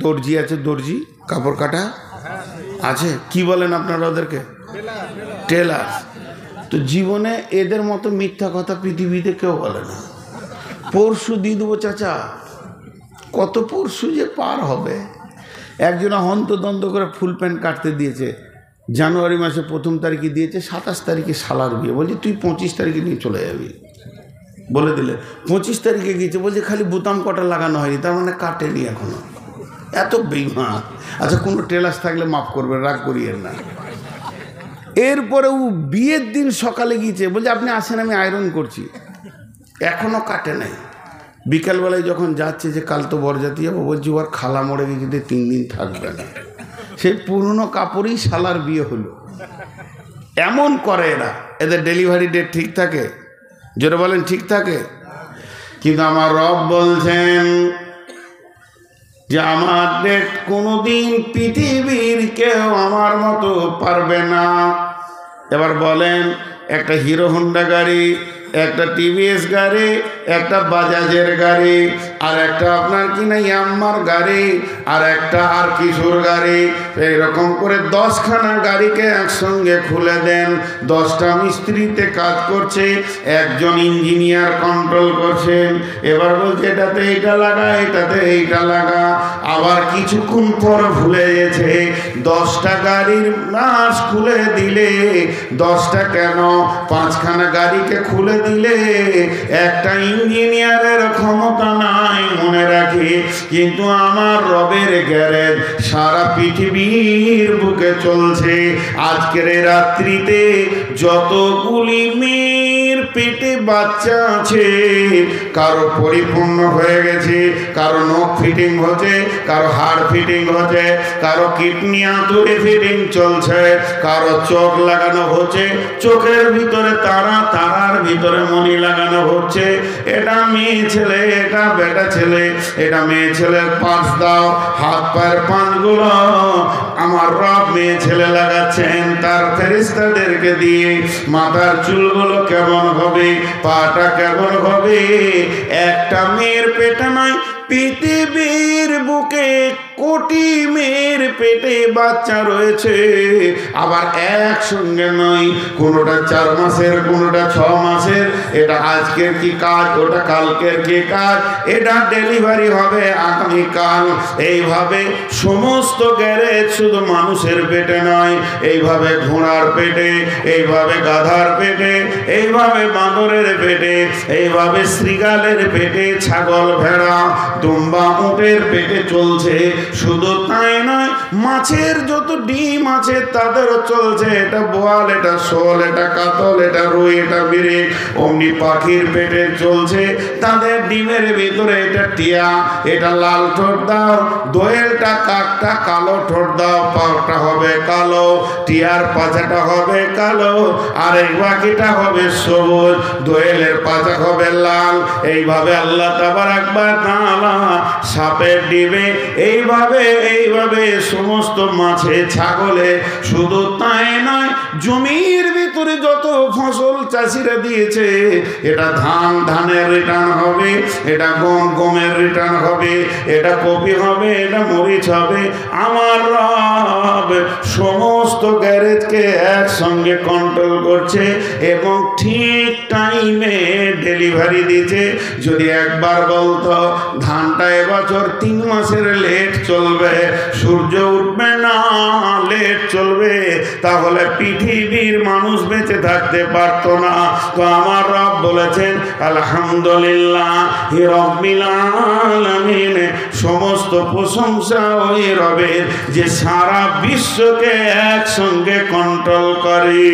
দর্জি আছে, দর্জি কাপড় কাটা আছে, কি বলেন আপনারা ওদেরকে? টেলার। তো জীবনে এদের মতো মিথ্যা কথা পৃথিবীতে কেউ বলে না। পরশু দিয়ে দেবো চাচা, কত পরশু যে পার হবে। একজনা হন্তদন্ত করে ফুল প্যান্ট কাটতে দিয়েছে, জানুয়ারি মাসে 1 তারিখে দিয়েছে, 27 তারিখে শালার বিয়ে, বলছি তুই 25 তারিখে নিয়ে চলে যাবি, বলে দিলে 25 তারিখে গিয়েছে, বলছে খালি বোতাম কটা লাগানো হয়নি, তার মানে কাটেনি এখনো। এত বেইমান। আচ্ছা কোনো টেলার্স থাকলে মাফ করবে, রাগ করিয়েন না। এরপরে ও বিয়ের দিন সকালে গিয়েছে, বলছে আপনি আসেন আমি আয়রন করছি, এখনো কাটে নাই। বিকালবেলায় যখন যাচ্ছে যে কাল তো বরযাত্রী যাবো, বলছি ওর খালা মরে গেছে, 3 দিন থাকবে না, সেই পুরনো কাপড়েই শালার বিয়ে হলো। এমন করে এরা, এদের ডেলিভারি ডেট ঠিক থাকে, জোরে বলেন ঠিক থাকে। কিন্তু আমার রব বলছেন যে আমার ডেট কোনোদিন পৃথিবীর কেউ আমার মতো পারবে না। এবার বলেন, একটা হিরো হোন্ডা গাড়ি, একটা টিভিএস গাড়ি, একটা বাজাজের গাড়ি, আর একটা আপনার কিনা ইয়াম্মার গাড়ি, আর একটা আর কিশোর গাড়ি, এইরকম করে 10খানা গাড়িকে একসঙ্গে খুলে দেন। 10টা মিস্ত্রিতে কাজ করছে, একজন ইঞ্জিনিয়ার কন্ট্রোল করছেন। এবার বলছে এটাতে এইটা লাগা, এটাতে এইটা লাগা, আবার কিছুক্ষণ পর ভুলে গেছে 10টা গাড়ির নাশ খুলে দিলে 10টা কেন 5খানা গাড়িকে খুলে দিলে একটা ইঞ্জিনিয়ারের ক্ষমতা নাই, মনে রাখি। কিন্তু আমার রবের গ্যারেজ সারা পৃথিবীর বুকে চলছে। আজকের রাত্রিতে যতগুলি মেয়ের পেটে বাচ্চা আছে, কারো পরিপূর্ণ হয়ে গেছে, কারো নখ ফিটিং হচ্ছে, কারো হাড় ফিটিং হচ্ছে, কারো কিডনি আঁতুড়ে ফিটিং চলছে, কারো চোখ লাগানো হচ্ছে, চোখের ভিতরে তারা, তারার ভিতরে মণি লাগানো হচ্ছে। এটা মেয়ে ছেলে, এটা বেটা ছেলে, এটা মেয়ে ছেলের পাঁচ দাও, হাত পায়ের পাঁচগুলো আমার রব মেয়ে ছেলে লাগাচ্ছেন তার ফেরেশতাদেরকে দিয়ে। মাথার চুলগুলো কেমন হবে, পাটা কেমন হবে। একটা মেয়ের পেটে নয়, পৃথিবীর বুকে কোটি মেয়ের পেটে বাচ্চা রয়েছে। আবার একসঙ্গে নয়, কোনোটা 4 মাসের, কোনোটা 6 মাসের। এটা আজকের কি কাজ, ওটা কালকের কি কাজ, এটা ডেলিভারি হবে আগামীকাল। এইভাবে সমস্ত গ্যারেজ শুধু মানুষের পেটে নয়, এইভাবে ঘোড়ার পেটে, এইভাবে গাধার পেটে, এইভাবে বাঁদরের পেটে, এইভাবে শৃগালের পেটে, ছাগল ভেড়া দুম্বা উটের পেটে চলছে। শুধু তাই নয়, মাছের যত ডিম আছে তাদেরও চলছে। এটা বোয়াল, এটা শোল, এটা কাতল, এটা রুই, এটা বিরিক, অমনি পাখির পেটে চলছে। তাদের ডিমের ভিতরে এটা টিয়া, এটা লাল ঠোঁট দাও, দোয়েলটা কাকটা কালো ঠোঁট দাও, পাটা হবে কালো, টিয়ার পাছাটা হবে কালো, আর এই বাকিটা হবে সবুজ, দোয়েলের পাছা হবে লাল। এইভাবে আল্লাহ তাবারাক ওয়া তাআলা সাপের ডিমে এইভাবে এইভাবে সমস্ত মাছে, ছাগলে। শুধু তাই নয়, জমির ভিতরে যত ফসল চাষিরা দিয়েছে, এটা ধান, ধানের রিটার্ন হবে, এটা গম, গমের রিটার্ন হবে, এটা কপি হবে, এটা মরিচ হবে। আমার রব সমস্ত গ্যারেজকে একসঙ্গে কন্ট্রোল করছে এবং ঠিক টাইমে ডেলিভারি দিচ্ছে। যদি একবার বলতো ধানটা এবছর 3 মাসের লেট চলবে, সূর্য উঠবে না, লেট চলবে, তাহলে পৃথিবীর মানুষ বেঁচে থাকতে পারতো না। তো আমার রব বলেছেন আলহামদুলিল্লাহ রাব্বিল আলামিন, সমস্ত প্রশংসা ওই রবের যে সারা বিশ্বকে একসঙ্গে কন্ট্রোল করে।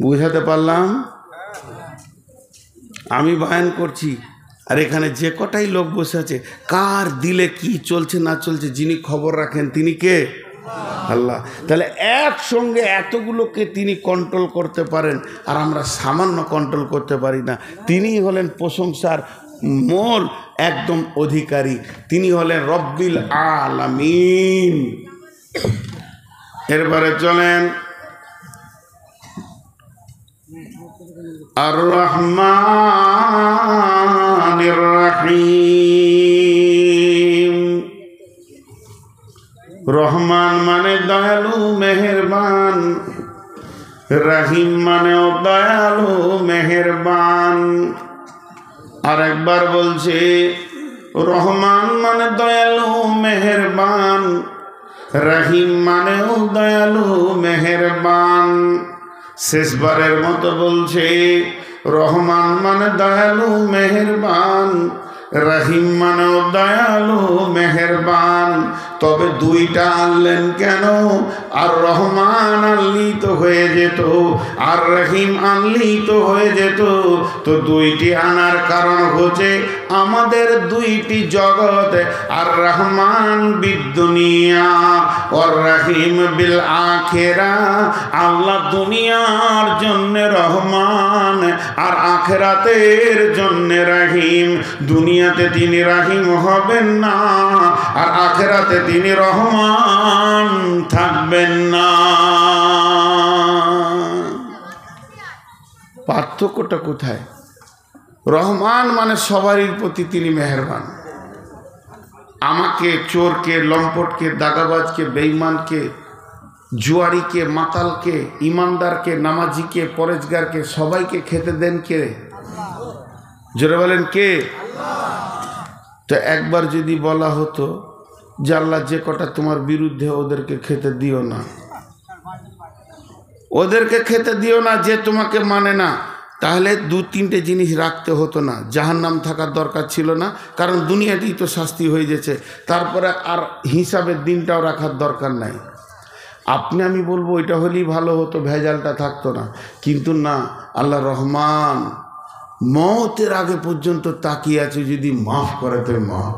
বুঝাতে পারলাম? আমি বয়ান করছি আর এখানে যে কটাই লোক বসে আছে, কার দিলে কি চলছে না চলছে যিনি খবর রাখেন তিনি কে? আল্লাহ। তাহলে একসঙ্গে এতগুলোকে তিনি কন্ট্রোল করতে পারেন আর আমরা সামান্য কন্ট্রোল করতে পারি না। তিনি হলেন প্রশংসার মূল একদম অধিকারী, তিনি হলেন রব্বিল আলামিন। এরপরে চলেন আর রহমানির রহিম। রহমান মানে দয়ালু মেহেরবান, রহিম মানে দয়ালু মেহেরবান। আর একবার বলছে রহমান মানে দয়ালু মেহেরবান, রহিম মানেও দয়ালু মেহেরবান। শেষবারের মতো বলছে রহমান মানে দয়ালু মেহেরবান, রহিম মানেও দয়ালু মেহেরবান। তবে দুইটা আনলেন কেন? আর রহমান আনলি তো হয়ে যেত, আর রহিম আনলি তো হয়ে যেত। তো দুইটি আনার কারণ হচ্ছে আমাদের দুইটি জগৎ, আর রহমান বিদ্দুনিয়া আর রহিম বিল আখিরা। আল্লাহ দুনিয়ার জন্য রহমান আর আখিরাতের জন্য রহিম। দুনিয়াতে তিনি রহিম হবেন না, আর আখিরাতে তিনি রহমান থাকবেন না। পার্থক্যটা কোথায়? রহমান মানে সবারই প্রতি তিনি মেহেরবান। আমাকে, চোরকে, লম্পটকে, দাগাবাজকে, বেঈমানকে, জুয়ারিকে, মাতালকে, ইমানদারকে, নামাজিকে, পরেজগারকে সবাইকে খেতে দেন কে? জোরে বলেন কে? তো একবার যদি বলা হতো যে আল্লাহ যে কটা তোমার বিরুদ্ধে ওদেরকে খেতে দিও না, ওদেরকে খেতে দিও না যে তোমাকে মানে না, তাহলে দু তিনটে জিনিস রাখতে হতো না, জাহান্নাম থাকার দরকার ছিল না, কারণ দুনিয়াতেই তো শাস্তি হয়ে গেছে। তারপরে আর হিসাবের দিনটাও রাখার দরকার নাই। আপনি আমি বলবো ওইটা হলেই ভালো হতো, ভেজালটা থাকতো না। কিন্তু না, আল্লাহ রহমান, মওতের আগে পর্যন্ত তাকিয়ে আছে, যদি মাফ করে তো মাফ,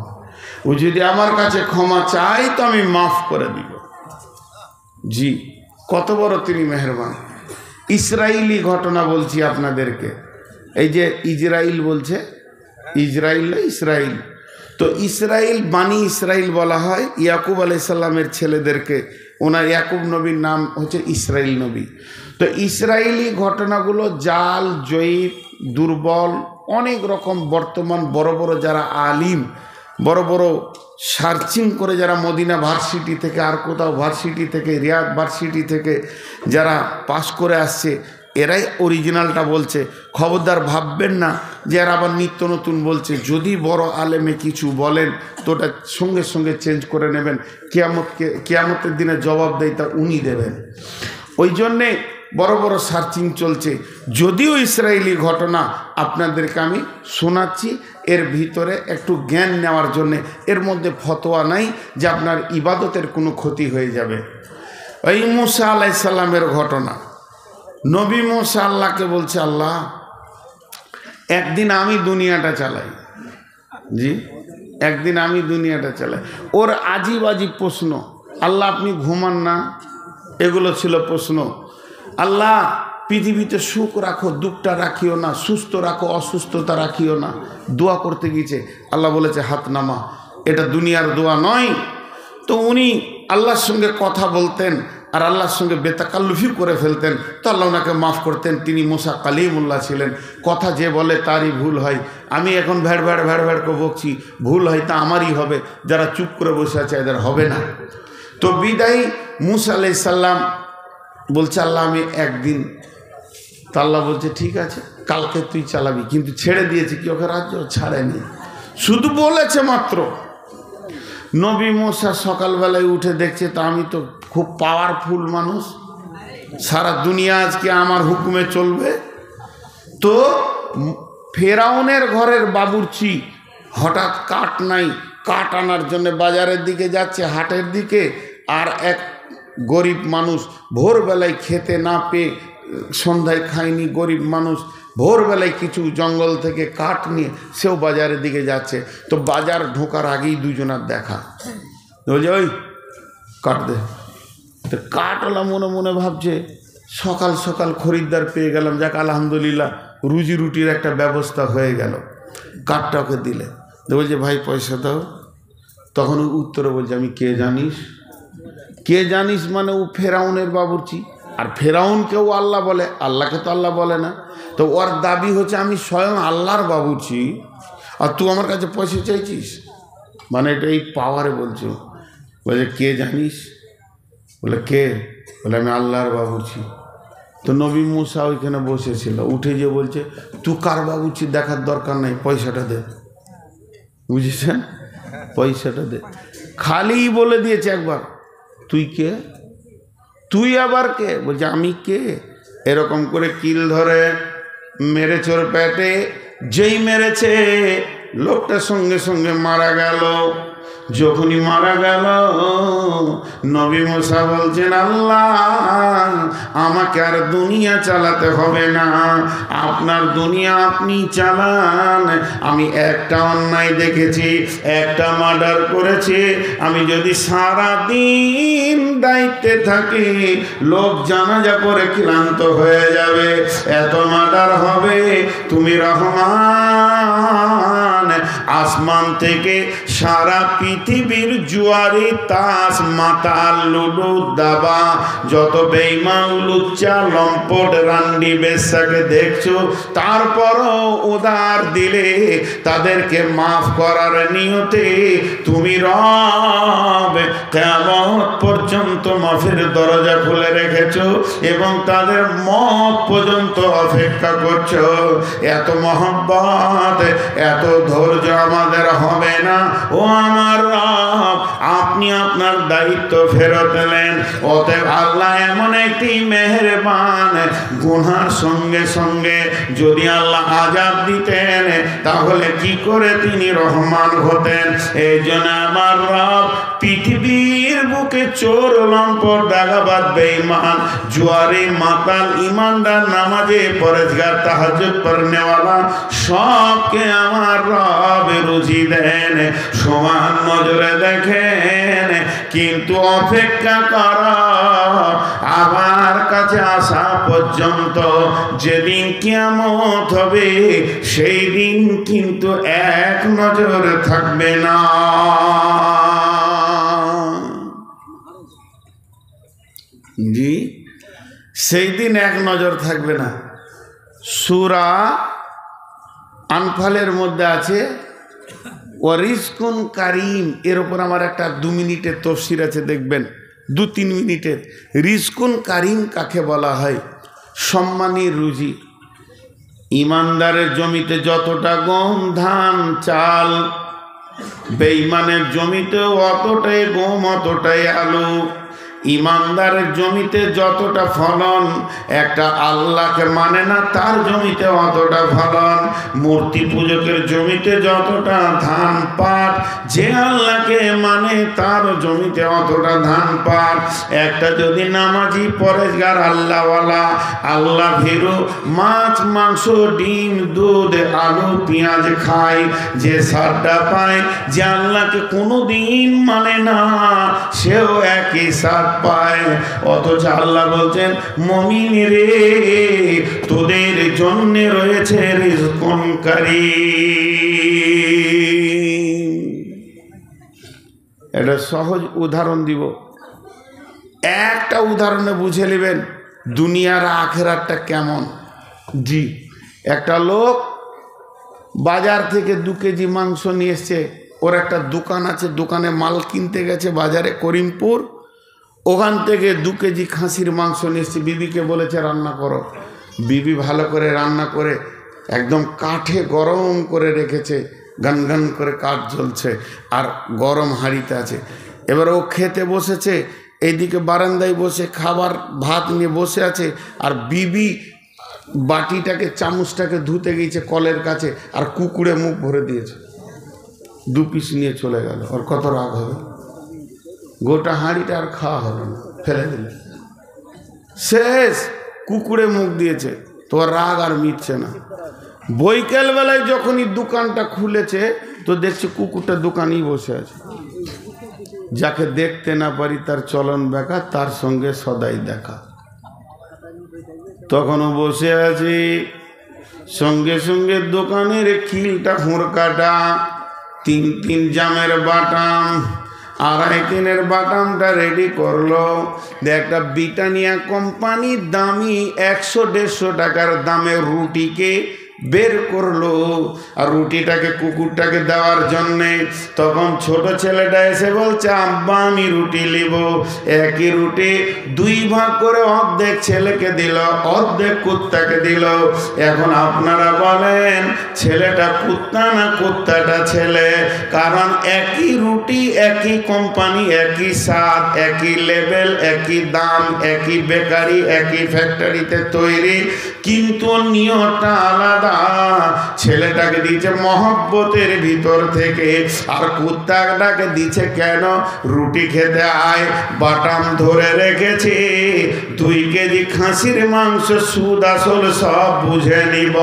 ও যদি আমার কাছে ক্ষমা চাই তো আমি মাফ করে দিব। জি, কত বড় তিনি মেহেরবান। ইসরায়েলি ঘটনা বলছি আপনাদেরকে। এই যে ইজরাইল বলছে, ইজরাইল না ইসরাইল, তো ইসরাইল বানি ইসরাইল বলা হয় ইয়াকুব আলাইহিস সালামের ছেলেদেরকে। ওনার ইয়াকুব নবীর নাম হচ্ছে ইসরাইল নবী। তো ইসরায়েলি ঘটনাগুলো জাল, জয়ীফ, দুর্বল, অনেক রকম বর্তমান বড় বড় যারা আলিম, বড় বড় সার্চিং করে যারা মদিনা ভার্সিটি থেকে আর কোথাও ভার্সিটি থেকে, রিয়াদ ভার্সিটি থেকে যারা পাশ করে আসছে, এরাই অরিজিনালটা বলছে। খবরদার ভাববেন না যে এরা আবার নিত্য নতুন বলছে। যদি বড় আলেমে কিছু বলেন তো ওটা সঙ্গে সঙ্গে চেঞ্জ করে নেবেন। কিয়ামতের দিনে জবাব দেয় তা উনি দেবেন। ওই জন্যে বড় বড় সার্চিং চলছে। যদিও ইসরায়েলি ঘটনা আপনাদেরকে আমি শোনাচ্ছি, এর ভিতরে একটু জ্ঞান নেওয়ার জন্যে। এর মধ্যে ফতোয়া নাই যে আপনার ইবাদতের কোনো ক্ষতি হয়ে যাবে। এই মুসা আলাইহিস সালামের ঘটনা। নবী মুসা আল্লাহকে বলছে, আল্লাহ একদিন আমি দুনিয়াটা চালাই। জি, একদিন আমি দুনিয়াটা চালাই। ওর আজীব আজীব প্রশ্ন। আল্লাহ আপনি ঘুমান না? এগুলো ছিল প্রশ্ন। আল্লাহ পৃথিবীতে সুখ রাখো, দুঃখটা রাখিও না, সুস্থ রাখো, অসুস্থতা রাখিও না। দোয়া করতে গিয়েছে, আল্লাহ বলেছে হাত নামা, এটা দুনিয়ার দোয়া নয়। তো উনি আল্লাহর সঙ্গে কথা বলতেন আর আল্লাহর সঙ্গে বেতাকাল্লুফি করে ফেলতেন, তো আল্লাহ ওনাকে মাফ করতেন। তিনি মুসা কালিমুল্লাহ ছিলেন। কথা যে বলে তারই ভুল হয়। আমি এখন ভ্যাড় ভ্যাড় ভ্যাড় ভ্যাড় করে বকছি, ভুল হয় তা আমারই হবে, যারা চুপ করে বসে আছে এদের হবে না। তো বিদায়ী মুসা আলাইহিস সালাম বলছে, আল্লাহ আমি একদিন। তা আল্লাহ বলছে ঠিক আছে, কালকে তুই চালাবি। কিন্তু ছেড়ে দিয়েছে কি? ওকে রাজ্য ছাড়েনি, শুধু বলেছে মাত্র। নবী মুসা সকালবেলায় উঠে দেখছে, তা আমি তো খুব পাওয়ারফুল মানুষ, সারা দুনিয়া আজকে আমার হুকুমে চলবে। তো ফেরাউনের ঘরের বাবুর্চি হঠাৎ কাঠ নাই, কাঠ আনার জন্য বাজারের দিকে যাচ্ছে, হাটের দিকে। আর এক গরিব মানুষ ভোরবেলায় খেতে না পেয়ে, সন্ধ্যায় খায়নি গরিব মানুষ, ভোরবেলায় কিছু জঙ্গল থেকে কাঠ নিয়ে সেও বাজারের দিকে যাচ্ছে। তো বাজার ঢোকার আগেই দুজনার দেখা। বলছে ওই কাঠ দে। তো কাঠওয়ালা মনে মনে ভাবছে, সকাল সকাল খরিদ্দার পেয়ে গেলাম, যাক আলহামদুলিল্লাহ, রুজি রুটির একটা ব্যবস্থা হয়ে গেল। কাঠটা ওকে দিলে, বলছে ভাই পয়সা দাও। তখন উত্তরে বলছে, আমি কে জানিস? কে জানিস মানে ও ফেরাউনের বাবুর্চি। আর ফেরাউনকেও আল্লাহ বলে, আল্লাহকে তো আল্লাহ বলে না। তো ওর দাবি হচ্ছে আমি স্বয়ং আল্লাহর বাবুর্চি আর তুই আমার কাছে পয়সা চাইছিস, মানে এটা এই পাওয়ারে বলছো। বলে কে জানিস? বলে কে? বলে আমি আল্লাহর বাবুর্চি। তো নবী মুসা ওইখানে বসেছিল, উঠে যে বলছে তুই কার বাবুর্চি দেখার দরকার নেই, পয়সাটা দে। বুঝেছেন? পয়সাটা দে। খালি বলে দিয়েছে একবার তুই কে, তুই আবার কে? বলছে আমি কে। এরকম করে কিল ধরে মেরেছে ওর পেটে। যেই মেরেছে লোকটা সঙ্গে সঙ্গে মারা গেল। যখনই মারা গেল নবী মুসা বলছেন আল্লাহ আমাকে আর দুনিয়া চালাতে হবে না, আপনার দুনিয়া আপনি চালান। আমি একটা অন্যায় দেখেছি, একটা মার্ডার করেছে, আমি যদি সারা দিন দায়িত্বে থাকি লোক জানাজা করে ক্লান্ত হয়ে যাবে, এত মার্ডার হবে। তুমি রহমান, আসমান থেকে সারা পৃথিবীর জুয়ারি তাস মাতাল লুডু দাবা যত বেঈমান লুচ্চা লম্পট রান্ডি বেশ্যাকে দেখছো, তারপরও উদার দিলে তাদেরকে মাফ করার নিয়তে তুমি রব কিয়ামত পর্যন্ত মাফের দরজা খুলে রেখেছো এবং তাদের মত পর্যন্ত অপেক্ষা করছো। এত মহব্বত, এত ধৈর্য আমাদের হবে না। ও আমার রব, আপনি আপনার দায়িত্ব ফেরত নেন। অতএব আল্লাহ এমন একটি মেহেরবান, গুনার সঙ্গে সঙ্গে যদি আল্লাহ আযাব দিতেন তাহলে কি করে তিনি রহমান হতেন। এই জন্য আমার রব পৃথিবীর বুকে চোর লম্পট দাগাবাজ বেঈমান জুয়ারি মাতাল ইমানদার নামাজে পরেজগার তাহাজ্জুদ পড়নেওয়ালা সবকে আমার রব রুজি দেন, সমান নজরে দেখেন। কিন্তু অপেক্ষা কর আমার কাছে আসা পর্যন্ত, যেদিন কিয়ামত হবে সেই দিন কিন্তু এক নজর থাকবে না। জি, সেই দিন এক নজর থাকবে না। সূরা আনফালের মধ্যে আছে ওয়ারিজকুন কারিম। এর ওপর আমার একটা 2 মিনিটের তফসির আছে, দেখবেন 2-3 মিনিটের। রিজকুন কারিম কাকে বলা হয়? সম্মানী রুজি। ইমানদারের জমিতে যতটা গম ধান চাল, বেঈমানের জমিতেও অতটাই গম অতটাই আলু। ইমানদারের জমিতে যতটা ফলন, একটা আল্লাহকে মানে না তার জমিতে অতটা ফলন। মূর্তি পূজকের জমিতে যতটা ধান পাট, যে আল্লাহকে মানে তার জমিতে অতটা ধান পাট। একটা যদি নামাজি পরেজগার আল্লাহওয়ালা আল্লাহ ভীরু মাছ মাংস ডিম দুধ আলু পেঁয়াজ খায়, যে সারটা পায়, যে আল্লাহকে কোনোদিন মানে না সেও একই সার পায়। অথচ আল্লাহ বলছেন মুমিন রে তোদের জন্য রয়েছে রিজকুন কারীম। এটা সহজ উদাহরণ দিব, একটা উদাহরণে বুঝে নেবেন দুনিয়ার আখেরাতটা কেমন। জি, একটা লোক বাজার থেকে 2 কেজি মাংস নিয়ে এসছে। ওর একটা দোকান আছে, দোকানে মাল কিনতে গেছে বাজারে করিমপুর। ওখান থেকে 2 কেজি খাসির মাংস নিয়ে এসছে। বিবিকে বলেছে রান্না করো। বিবি ভালো করে রান্না করে একদম কাঠে গরম করে রেখেছে, গান গান করে কাঠ জ্বলছে আর গরম হাঁড়িতে আছে। এবার ও খেতে বসেছে, এইদিকে বারান্দায় বসে খাবার ভাত নিয়ে বসে আছে, আর বিবি বাটিটাকে চামচটাকে ধুতে গিয়েছে কলের কাছে, আর কুকুরে মুখ ভরে দিয়েছে। 2 পিস নিয়ে চলে গেল। ওর কত রাগ হবে? গোটা হাঁড়িটা আর খাওয়া হলো না, ফেলে দিলে। শেষ, কুকুরে মুখ দিয়েছে। তোর রাগ আর মিটছে না। বৈকাল বেলায় যখনই দোকানটা খুলেছে তো দেখছে কুকুরটা দোকানেই বসে আছে। যাকে দেখতে না পারি তার চলন বেকার, তার সঙ্গে সদাই দেখা। তখনও বসে আছি, সঙ্গে সঙ্গে দোকানের খিলটা হুঁড়কাটা, 3 জামের বাটাম, আড়াই তিনের বাটামটা রেডি করলো, একটা ব্রিটানিয়া কোম্পানির দামি 100-150 টাকার দামের রুটিকে বের করলো, আর রুটিটাকে কুকুরটাকে দেওয়ার জন্যে। তখন ছোট ছেলেটা এসে বলছে, আব্বা আমি রুটি নিব। একই রুটি 2 ভাগ করে অর্ধেক ছেলেকে দিল, অর্ধেক কুত্তাকে দিল। এখন আপনারা বলেন ছেলেটা কুত্তা না কুত্তাটা ছেলে? কারণ একই রুটি, একই কোম্পানি, একই স্বাদ, একই লেভেল, একই দাম, একই বেকারি, একই ফ্যাক্টরিতে তৈরি, কিন্তু নিয়তটা আলাদা। ছেলেটাকে দিচ্ছে মহব্বতের ভিতর থেকে, আর কুত্তাটাকে দিচ্ছে কেন? রুটি খেতে আয়, বাটাম ধরে রেখেছে, 2 কেজি খাসির মাংস সুদ আসল সব বুঝে নিব,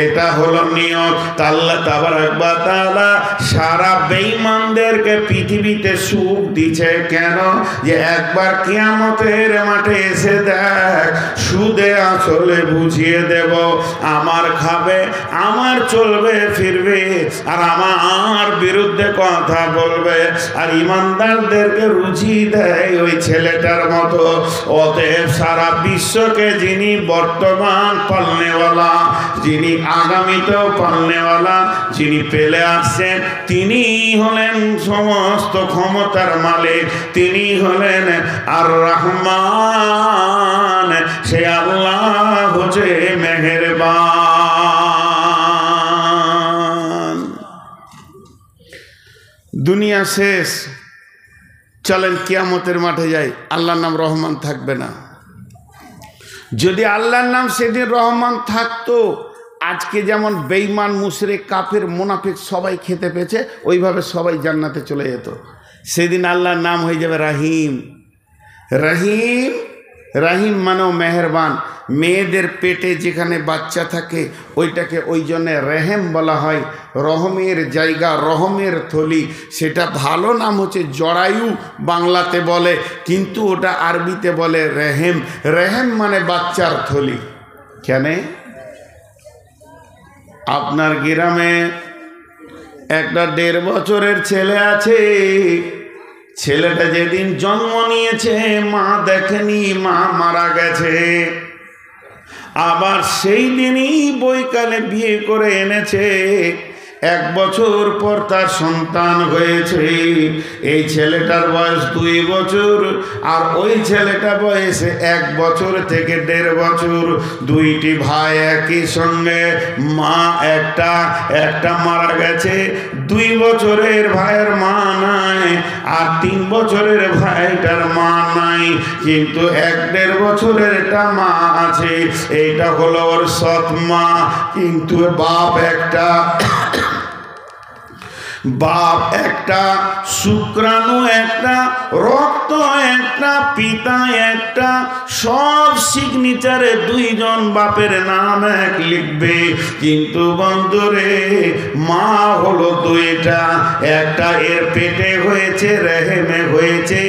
এটা হলো নিয়ত। আল্লাহ তাবারক ওয়া তাআলা সারা বেঈমানদেরকে পৃথিবীতে সুখ দিচ্ছে কেন? যে একবার কিয়ামতের মাঠে এসে দেখ, সুদে আসলে বুঝিয়ে দেব। আমার খাবে, আমার চলবে ফিরবে, আর আমার বিরুদ্ধে কথা বলবে, আর ইমানদারদেরকে রুচি দেয় ওই ছেলেটার মতো। অতএব সারা বিশ্বকে যিনি বর্তমান পালনেওয়ালা, যিনি আগামীতেও পালনেওয়ালা, যিনি পেলে আসছেন, তিনি হলেন সমস্ত ক্ষমতার মালিক, তিনি হলেন আর রহমান। সে আল্লাহ হচ্ছে মেহেরবান। দুনিয়া শেষ, চলেন কিয়ামতের মাঠে যাই। আল্লাহর নাম রহমান থাকবে না। যদি আল্লাহর নাম সেদিন রহমান থাকতো, আজকে যেমন বেঈমান, মুশরিক, কাফের, মুনাফিক সবাই খেতে পেয়েছে, ওইভাবে সবাই জান্নাতে চলে যেত। সেদিন আল্লাহর নাম হয়ে যাবে রাহিম। রহিম, রাহিম মানেও মেহেরবান। মেয়েদের পেটে যেখানে বাচ্চা থাকে ওইটাকে ওই জন্যে রেহেম বলা হয়, রহমের জায়গা, রহমের থলি। সেটা ভালো নাম হচ্ছে জরায়ু বাংলাতে বলে, কিন্তু ওটা আরবিতে বলে রেহেম। রেহেম মানে বাচ্চার থলি। কেন? আপনার গ্রামে একটা 1.5 বছরের ছেলে আছে, ছেলেটা যেদিন জন্ম নিয়েছে মা দেখেনি, মা মারা গেছে। আবার সেই দিনই বৈকালে বিয়ে করে এনেছে, 1 বছর পর তার সন্তান হয়েছে। এই ছেলেটার বয়স 2 বছর, আর ওই ছেলেটা বয়সে 1 বছর থেকে 1.5 বছর। 2টি ভাই একই সঙ্গে, মা একটা মারা গেছে। 2 বছরের ভাইয়ের মা নাই, আর 3 বছরের ভাইটার মা নাই, কিন্তু 1.5 বছরের একটা মা আছে। এইটা হলো ওর সৎ মা, কিন্তু বাপ একটা, শুক্রাণু একটা, রক্ত একটা, পিতা একটা, সব সিগনেচারে 2 জন বাপের নাম এক লিখবে, কিন্তু বন্ধুরে মা হলো 2টা। একটা এর পেটে হয়েছে, রেহেমে হয়েছে,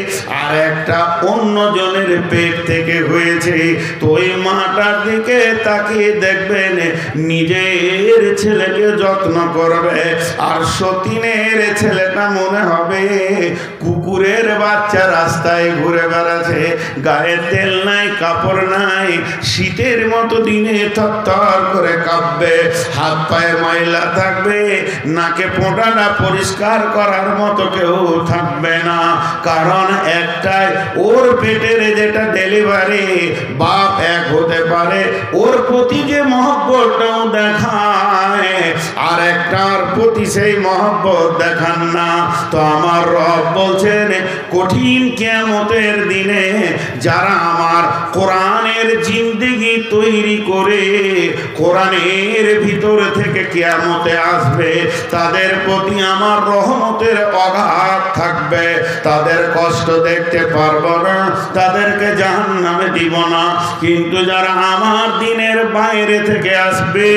আর একটা অন্য জনের পেট থেকে হয়েছে। তো ওই মাটার দিকে তাকিয়ে দেখবেন, নিজের ছেলেকে যত্ন করবে, আর সতীনের ছেলেটা মনে হবে কুকুরের বাচ্চা, রাস্তায় ঘুরে বেড়াচ্ছে, গায়ে তেল নাই, কাপড় নাই, শীতের মতো দিনে থরথর করে কাঁপবে, হাত পায়ে ময়লা থাকবে, নাকে পোঁটাটা পরিষ্কার করার মতো কেউ থাকবে না। কারণ একটাই, ওর পেটের যেটা ডেলিভারি, বাপ এক হতে পারে, ওর প্রতি যে মহব্বতটাও দেখায়, আর একটার প্রতি সেই মহব্বত দেখান না। তো আমার রব বলছেন, কঠিন কিয়ামতের দিনে যারা আমার কোরআনের জিন্দেগি তৈরি করে কোরআনের ভিতর থেকে কিয়ামতে আসবে, তাদের প্রতি আমার রহমতের অগাধ থাকবে। তাদের কষ্ট দেখতে পারবো না, তাদেরকে জাহান্নামে দিব না। কিন্তু যারা আমার দিনের বাইরে থেকে আসবে,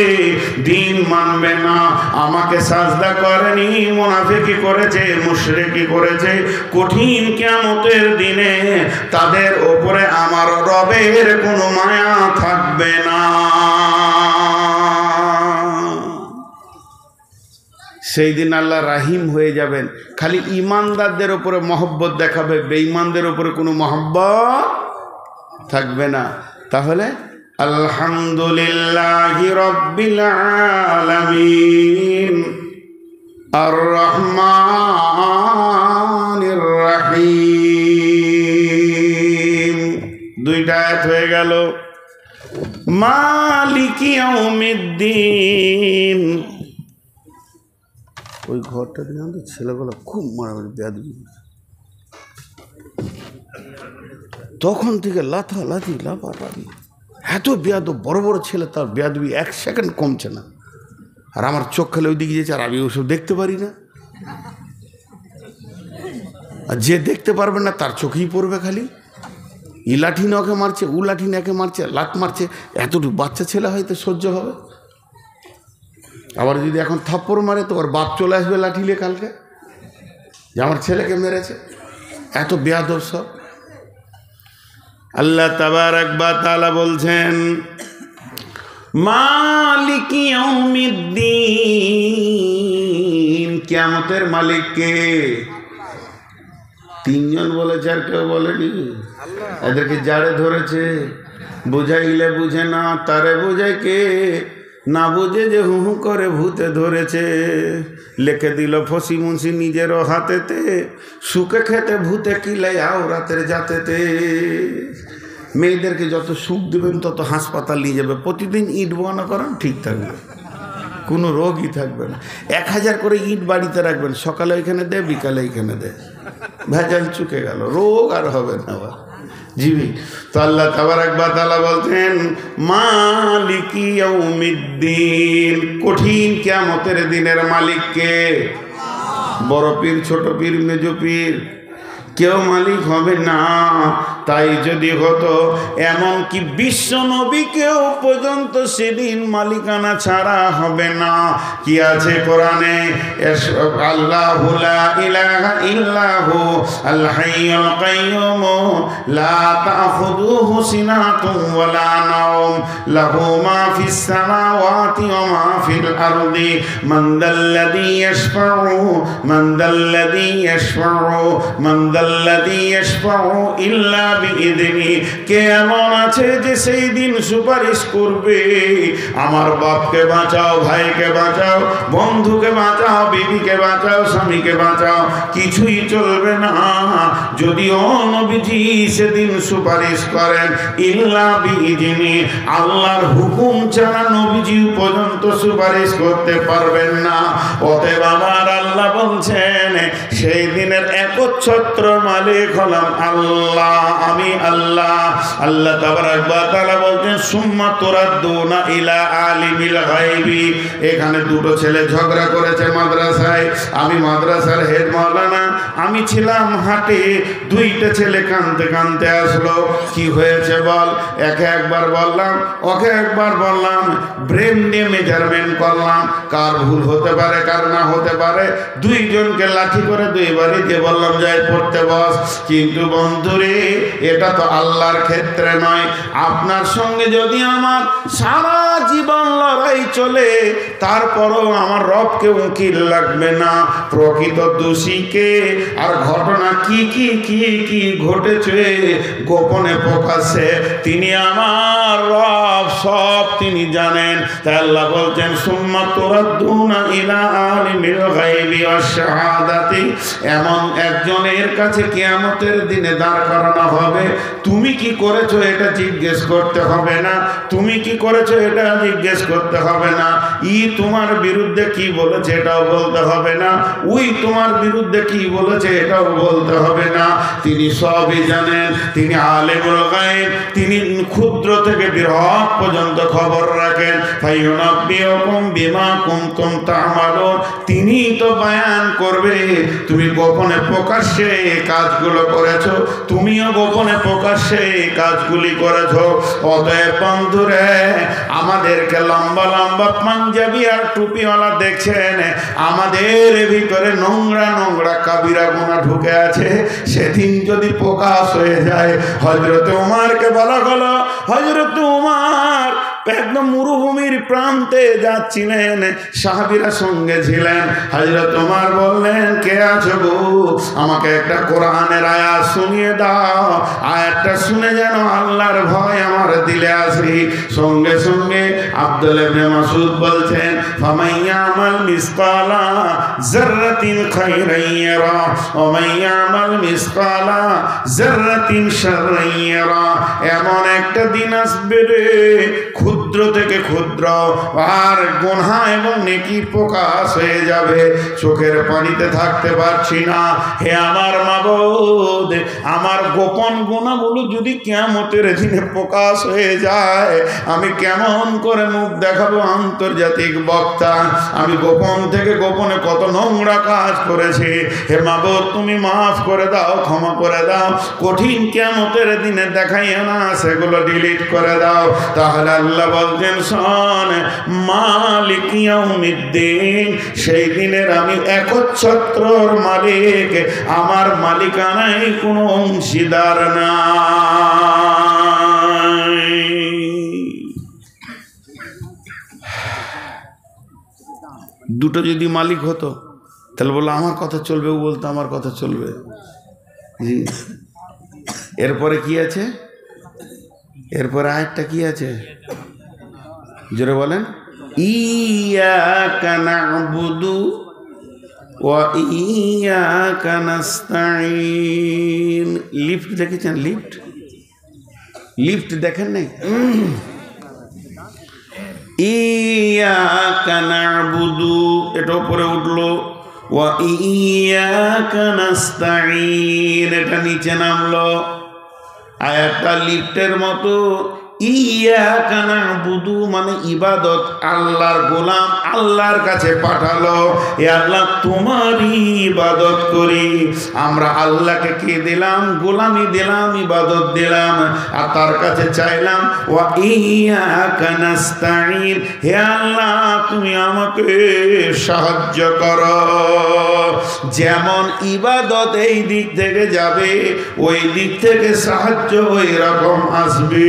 দিন মানবে না, আমাকে সাজদা করেনি, মুনাফিকি করেছে, মুশরিকি করেছে, কঠিন কিয়ামতের দিনে তাদের উপরে আমার রবের কোনো মায়া থাকবে না। সেই দিন আল্লাহ রাহিম হয়ে যাবেন। খালি ইমানদারদের ওপরে মহব্বত দেখাবে, বেঈমানদের ওপরে কোনো মহব্বত থাকবে না। তাহলে আলহামদুলিল্লাহি রাব্বিল আলামিন আর রহমানির রহিম, দুইটা আয়াত হয়ে গেল। মালিকি ইয়াউমিদ্দিন, ওই ঘরটা দিয়ে আমাদের ছেলেগুলো খুব মারামারি বেয়াদবি, তখন থেকে লাথালাথি লাফালাফি, এত বেয়াদব, বড় বড় ছেলে, তার বেয়াদবি 1 সেকেন্ড কমছে না। আর আমার চোখ খেলে ওই দিকে যেছে, আর আমি ওসব দেখতে পারি না। আর যে দেখতে পারবে না তার চোখেই পড়বে খালি। ই লাঠি নকে মারছে, উ লাঠি নাকে মারছে, লাত মারছে, এতটুকু বাচ্চা ছেলে হয়তো সহ্য হবে। আবার যদি এখন থাপ্পড় মারে তো ওর বাপ চলে আসবে লাঠি নিয়ে কালকে, যে আমার ছেলেকে মেরেছে। এত বেয়াদব সব। আল্লাহ তাবারাক ওয়া তাআলা বলছেন মালিকি ইয়াউমিদ্দিন, কিয়ামতের মালিক কে? 3 জন বলেছে, আর কেউ বলেনি। এদেরকে জাড়ে ধরেছে, বুঝাইলে বুঝে না, তারে বুঝাই কে? না বুঝে যে হু হু করে ভূতে ধরেছে, লিখে দিল ফসি মুন্সি নিজেরও হাতেতে, সুখে খেতে ভূতে কিলাই আওরাতের জাতেতে। মেয়েদেরকে যত সুখ দেবেন তত হাসপাতাল নিয়ে যাবে, প্রতিদিন ইট বানা করেন, ঠিক থাকবে, কোনো রোগই থাকবে না। 1000 করে ইট বাড়িতে রাখবেন, সকালে এখানে দে, বিকালে এখানে দে, ভেজাল চুকে গেল, রোগ আর হবে না। জিবি তো আল্লাহ তাবারাক ওয়া তাআলা বলতেন মালিকি ইয়াউমিদ্দিন, কঠিন কিয়ামতের দিনের মালিক কে? বড় পীর, ছোট পীর, মেজ পীর, কেউ মালিক হবে না। তাই যদি হতো, এমনকি বিশ্ব নবীকেও পর্যন্ত সেদিন মালিকানা ছাড়া হবে না। কি আছে কোরআনে? আল্লাহু লা ইলাহা ইল্লাহু আল হাইয়ুল কাইয়্যুম লা তাখুযুহু সিনাতুন ওয়া লা নাওম লাহু মা ফিস সামাওয়াতি ওয়া মা ফিল আরদি মান দাল্লাযী ইয়াশফাউ মান দাল্লাযী ইয়াশফাউ মান দাল্লাযী ইয়াশফাউ ইল্লা বিইذনি। কে এমন আছে যে সেই দিন সুপারিশ করবে? আমার বাপকে বাঁচাও, ভাইকে বাঁচাও, বন্ধুকে বাঁচাও, বিবিকে বাঁচাও, স্বামীকে বাঁচাও, কিছুই চলবে না যদিও নবীজি সেদিন সুপারিশ করেন। ইল্লা বিইذনি, আল্লাহর হুকুম ছাড়া নবীজি পর্যন্ত সুপারিশ করতে পারবেন না। অতএব আমার আল্লাহ বলছেন সেই দিনের একচ্ছত্র মালিক হলাম আল্লাহ, আমি আল্লাহ। আল্লাহ তাবারাক ওয়া তাআলা বলছেন সুম্মা তুরাদ্দুনা ইলা আলিমিল গায়বি। এখানে দুটো ছেলে ঝগড়া করেছে মাদ্রাসায়, আমি মাদ্রাসার হেড মাওলানা, আমি ছিলাম হাটে। 2টা ছেলে কাঁদতে কাঁদতে আসলো, কি হয়েছে বল? একে একবার বললাম, ওকে একবার বললাম, ব্রেন দিয়ে মেজারমেন্ট করলাম, কার ভুল হতে পারে কার না হতে পারে। 2 জনকে লাঠি করে 2 বারে দিয়ে বললাম যাই পড়তে বস। কিন্তু বন্ধুরে, এটা তো আল্লাহর ক্ষেত্রে নয়। আপনার সঙ্গে যদি আমার সারা জীবন লড়াই চলে, তারপরও আমার রবকে উকিল লাগবে না। প্রকৃত দোষীকে আর ঘটনা কি কি কি কি ঘটেছে গোপনে প্রকাশ্যে তিনি আমার রব, সব তিনি জানেন। তাই আল্লাহ বলছেন সুম্মা তুরাদ্দুনা ইলা আলিমিল গায়বি ওয়াশ শাহাদাতি। এমন একজনের কাছে কিয়ামতের দিনে দাঁড় করানো হবে। তুমি কি করেছো এটা জিজ্ঞেস করতে হবে না, তুমি কি করেছো এটা জিজ্ঞেস করতে হবে না। ই তোমার বিরুদ্ধে কি বলেছে এটাও বলতে হবে না, উই তোমার বিরুদ্ধে কি বলেছে এটাও বলতে হবে না। তিনি সবই জানেন, তিনি আলিমুল গায়ব, তিনি ক্ষুদ্র থেকে বৃহৎ পর্যন্ত খবর রাখেন। ফায়ুনাব্বিউকুম বিমা কুনতুম তা'মালুন, তিনি তো বয়ান করবে। তুমি গোপনে প্রকাশ্যে কাজগুলো করেছো, তুমিও গোপনে প্রকাশ্যে কাজগুলি করেছো। অতএব বন্ধুরে, আমাদেরকে লম্বা লম্বা পাঞ্জাবি আর টুপিওয়ালা দেখছেন, আমাদের ভিতরে নোংরা নোংরা কাবিরা গুনাহ ঢুকে আছে। সেদিন যদি প্রকাশ হয়ে যায়, হযরত উমরকে বলা হলো, হযরত উমর একদম মরুভূমির প্রান্তে যাচ্ছিলেন, সাহাবীরা সঙ্গে ছিলেন। হযরত ওমর বললেন, কে আছো গো, আমাকে একটা কোরআনের আয়াত শুনিয়ে দাও, আয়াতটা শুনে যেন আল্লাহর ভয় আমার দিলে আসে। সঙ্গে সঙ্গে আব্দুল্লাহ ইবনে মাসউদ বলছেন, ফামাইয়ামাল মিসকালা যাররাতিন খায়রান ইয়ারা ওয়া মাইয়ামাল মিসকালা যাররাতিন শাররান ইয়ারা। এমন একটা দিন আসবে রে, ক্ষুদ্র থেকে ক্ষুদ্র আর গুনাহ এবং নেকি প্রকাশ হয়ে যাবে, চোখের পানিতে থাকতে পারছি না। হে আমার মাবুদ, আমার গোপন গুনাহগুলো যদি কিয়ামতের দিনে প্রকাশ হয়ে যায়, আমি কেমন করে মুখ দেখাবো আন্তর্জাতিক বক্তা? আমি গোপন থেকে গোপনে কত নোংরা কাজ করেছি। হে মাবুদ, তুমি মাফ করে দাও, ক্ষমা করে দাও, কঠিন কিয়ামতের দিনে দেখাইও না, সেগুলো ডিলিট করে দাও। তাহলে আল্লাহ বলছেন, শোন, মালিক ইয়াউমিদ্দিন, সেই দিনের আমি একচ্ছত্রর মালিক, আমার মালিকানায় কোনো অংশীদার নাই। দুটো যদি মালিক হতো তাহলে বললো আমার কথা চলবে, ও বলতো আমার কথা চলবে। জি, এরপরে কি আছে? এরপরে আয়াতটা কি আছে জোরে বলেন? ইয়াকা না'বুদু ওয়া ইয়াকা নাস্তাঈন। লিফট দেখেছেন? লিফট লিফট দেখেন নাই? ইয়াকা না'বুদু, এটা উপরে উঠলো, ওয়া ইয়াকা নাস্তাঈন এটা নিচে নামলো। আয়াতটা লিফটের মতো। ইয়াকা না'বুদু মানে ইবাদত, আল্লাহর গোলাম আল্লাহর কাছে পাঠালো, এ আল্লাহ তোমারই ইবাদত করি। আমরা আল্লাহকে কি দিলাম? গোলামি দিলাম, ইবাদত দিলাম, আর তার কাছে চাইলাম ওয়া ইয়াকা নাস্তাঈন, হে আল্লাহ তুমি আমাকে সাহায্য করো। যেমন ইবাদত এই দিক থেকে যাবে, ওই দিক থেকে সাহায্য ওই রকম আসবে।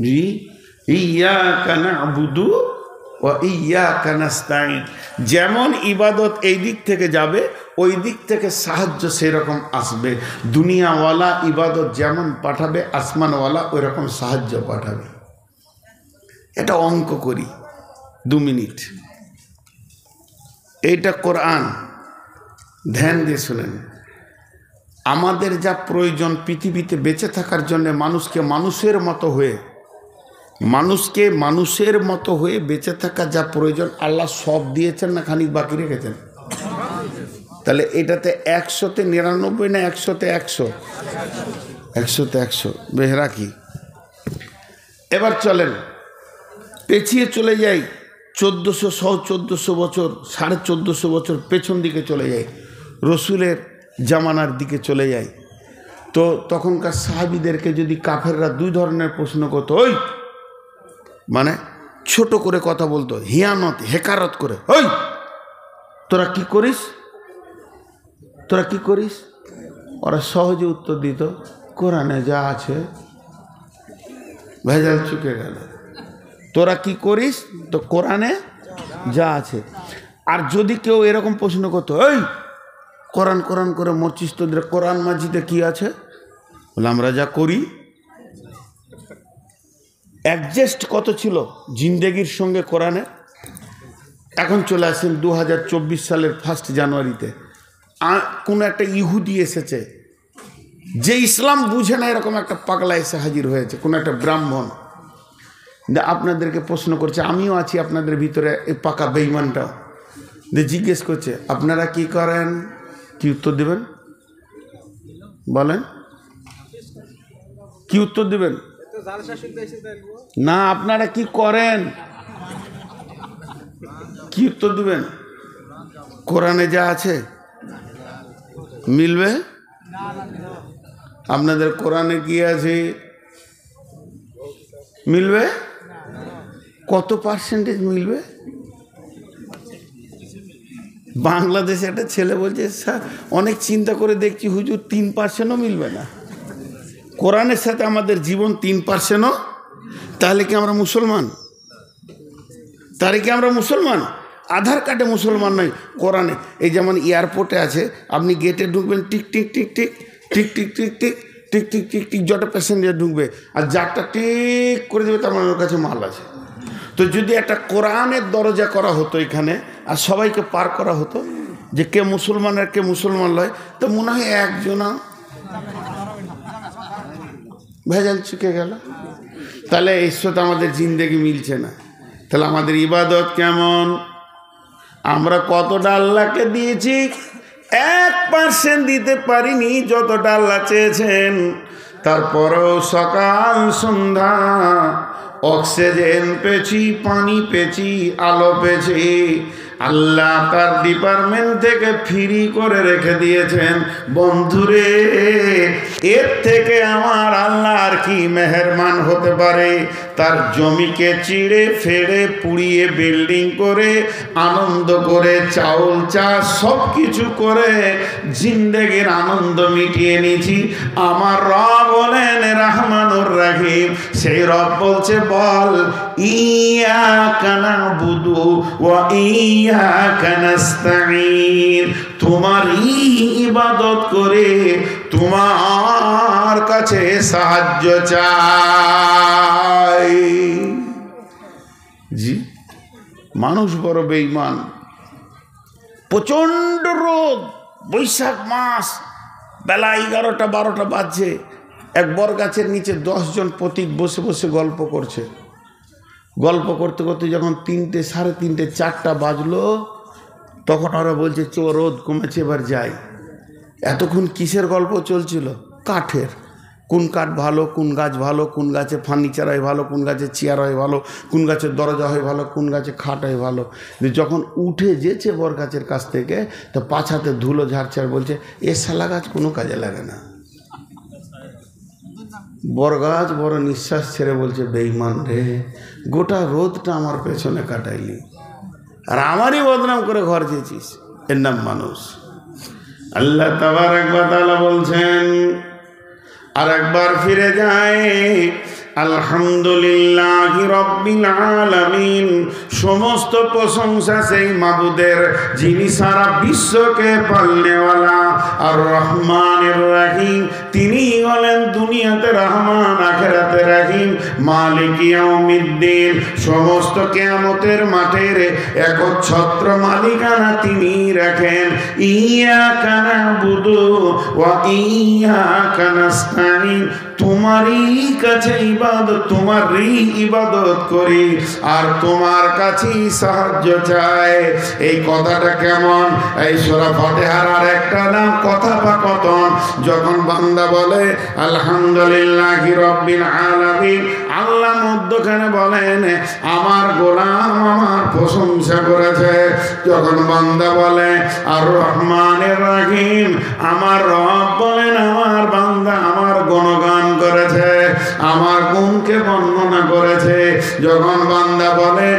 জি, ইয়াকা না'বুদু ওয়া ইয়াকা নাস্তাঈন, যেমন ইবাদত এই দিক থেকে যাবে, ওই দিক থেকে সাহায্য সেরকম আসবে। দুনিয়াওয়ালা ইবাদত যেমন পাঠাবে, আসমানওয়ালা ওই রকম সাহায্য পাঠাবে। এটা অঙ্ক করি 2 মিনিট। এইটা কোরআন, ধ্যান দিয়ে শুনেন। আমাদের যা প্রয়োজন পৃথিবীতে বেঁচে থাকার জন্য, মানুষকে মানুষের মতো হয়ে বেঁচে থাকা যা প্রয়োজন, আল্লাহ সব দিয়েছেন না খানিক বাকি রেখেছেন? তাহলে এটাতে 100-তে 99 না 100-তে 100? 100-তে 100 বেশ রাখি। এবার চলেন পেছিয়ে চলে যাই 1400 বছর, 1450 বছর পেছন দিকে চলে যাই, রসুলের জামানার দিকে চলে যাই। তো তখনকার সাহাবীদেরকে যদি কাফেররা 2 ধরনের প্রশ্ন করতো, ওই মানে ছোট করে কথা বলতো, হিয়ানত হেকারত করে, ওই তোরা কি করিস, তোরা কি করিস? ওরা সহজে উত্তর দিত, কোরআনে যা আছে। ভেজাল চুকে গেল। তোরা কি করিস? তো কোরআনে যা আছে। আর যদি কেউ এরকম প্রশ্ন করতো, ওই কোরআন কোরআন করে মরছিস, তোদের কোরআন মাজিদে কি আছে? বলে আমরা যা করি। অ্যাডজাস্ট কত ছিল জিন্দেগির সঙ্গে কোরআনে। এখন চলে আসেন 2024 সালের 1 জানুয়ারিতে, কোনো একটা ইহুদি এসেছে, যে ইসলাম বুঝে না, এরকম একটা পাগলা এসে হাজির হয়েছে, কোনো একটা ব্রাহ্মণ। আপনাদেরকে প্রশ্ন করছে, আমিও আছি আপনাদের ভিতরে, এই পাকা বেঈমানটা। জিজ্ঞেস করছে, আপনারা কি করেন? কি উত্তর দেবেন বলেন? কি উত্তর দেবেন? না, আপনারা কি করেন, কি উত্তর দিবেন? কোরআনে যা আছে মিলবে? আপনাদের কোরআনে কি আছে মিলবে? কত পার্সেন্টেজ মিলবে? বাংলাদেশে একটা ছেলে বলছে, স্যার অনেক চিন্তা করে দেখছি হুজুর 3%ও মিলবে না। কোরআনের সাথে আমাদের জীবন 3%ও, তাহলে কি আমরা মুসলমান? তাহলে কি আমরা মুসলমান? আধার কার্ডে মুসলমান নয়, কোরআনে। এই যেমন এয়ারপোর্টে আছে, আপনি গেটে ঢুকবেন, tick tick tick tick tick tick tick tick tick tick tick tick, যত প্যাসেঞ্জার ঢুকবে আর যারটা টিক করে দেবে তার মানে ওর কাছে মাল আছে। তো যদি একটা কোরআনের দরজা করা হতো এখানে আর সবাইকে পার করা হতো যে কে মুসলমান আর কে মুসলমান নয়, তো মনে হয় একজনা ভেজাল চুকে গেল। তাহলে এর সাথে আমাদের জিন্দেগি মিলছে না। তাহলে আমাদের ইবাদত কেমন? আমরা কতটা আল্লাহকে দিয়েছি? 1% দিতে পারিনি যতটা আল্লাহ চেয়েছেন। তারপরেও সকাল সন্ধ্যা অক্সিজেন পেয়েছি, পানি পেয়েছি, আলো পেয়েছি। আল্লাহ তার ডিপার্টমেন্ট থেকে ফ্রি করে রেখে দিয়েছেন। বন্ধুরে, এর থেকে আমার আল্লাহ আর কি মেহেরবান হতে পারে? তার জমিকে চিড়ে ফেড়ে পুড়িয়ে বিল্ডিং করে আনন্দ করে চাউল চাষ সব কিছু করে জিন্দেগির আনন্দ মিটিয়ে নিয়েছি। আমার রব বলেন রহমানুর রহিম। সেই রব বলছে, বল ইয়াকা নাবুদু ওয়া ইয়াকা নাস্তাঈন। তোমারই ইবাদত করে তোমার কাছে সাহায্য চাই। জি, মানুষ বড় বেঈমান। প্রচণ্ড রোদ, বৈশাখ মাস, বেলা 11টা-12টা বাজছে। এক বর গাছের নিচে 10 জন পথিক বসে বসে গল্প করছে। গল্প করতে করতে যখন 3টে, 3:30, 4টা বাজলো, তখন ওরা বলছে চো, রোদ কমেছে, এবার যাই। এতক্ষণ কিসের গল্প চলছিল? কাঠের। কোন কাঠ ভালো, কোন গাছ ভালো, কোন গাছে ফার্নিচার হয় ভালো, কোন গাছে চেয়ার হয় ভালো, কোন গাছের দরজা হয় ভালো, কোন গাছে খাট হয় ভালো। যখন উঠে যেছে বর গাছের কাছ থেকে, তো পাছাতে ধুলো ঝাড়ছে আর বলছে এ শালা গাছ কোনো কাজে লাগে না। বরগাছ বড় নিঃশ্বাস ছেড়ে বলছে, বেঈমান রে, গোটা রোদটা আমার পেছনে কাটাইলি আর আমারই বদনাম করে ঘর যেছিস। এর নাম মানুষ। আল্লাহ তাবারক ওয়া তাআলা বলছেন, আর একবার ফিরে যায়, আলহামদুলিল্লাহি রাব্বিল আলামিন। সমস্ত প্রশংসা সেই মাবুদের যিনি সারা বিশ্বকে পালনেওয়ালা। আর রহমানির রহিম, তিনি হলেন দুনিয়াতে রহমান, আখিরাতে রহিম। মালিক ইয়াউমিদ্দিন, সমস্ত কিয়ামতের মাঠের একচ্ছত্র মালিকানা তিনি রাখেন। ইয়াকা নাবুদু ওয়া ইয়াকা নাস্তাঈন। তোমারই কাছে ইবাদত, তোমারই ইবাদত করি আর তোমার কাছেই সাহায্য চাই। এই কথাটা কেমন? এই সূরা ফাতিহার আর একটা নাম কথাপাকথন। যখন বান্দা বলে আলহামদুলিল্লাহি রাব্বিল আলামিন, আল্লাহ মধ্যখানে বলেন আমার গোলাম আমার প্রশংসা করেছে। যখন বান্দা বলে আর রহমানির রহিম, আমার রব বলেন আমার বান্দা আমার গুণগান করেছে, আমার গুণকে বর্ণনা করেছে। যখন বান্দা বলে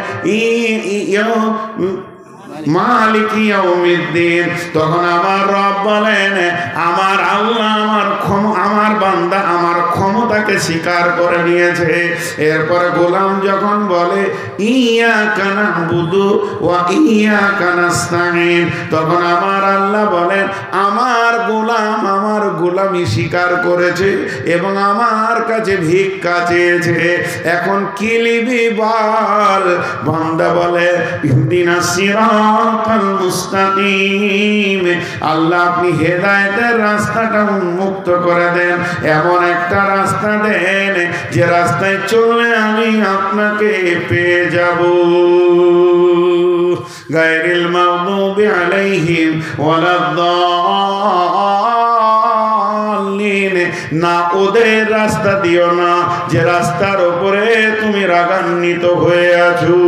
মালিক ইয়াউমিদ্দিন, তখন আমার রব বলেন আমার আল্লাহ আমার বান্দা আমার ক্ষমতাকে স্বীকার করে নিয়েছে। এরপরে গোলাম যখন বলে ইয়াকা নাবুদু ওয়া ইয়াকা নাস্তাঈন, তখন আমার আল্লাহ বলেন আমার গোলামি স্বীকার করেছে এবং আমার কাছে ভিক্ষা চেয়েছে। এখন কি লিবি বল? বান্দা বলে ইহদিনাস সিরাতাল মুস্তাকিম। আল্লাহ আপনি হেদায়েতের রাস্তাটা উন্মুক্ত করে দেন, এমন একটা রাস্তা দেন যে রাস্তায় চললে আমি আপনাকে পেয়ে যাব। গায়রিল মাগদুবি আলাইহিম ওয়ালাদ-দাল্লিন। না ওদের রাস্তা দিও না যে রাস্তার উপরে তুমি রাগান্বিত হয়ে আছো।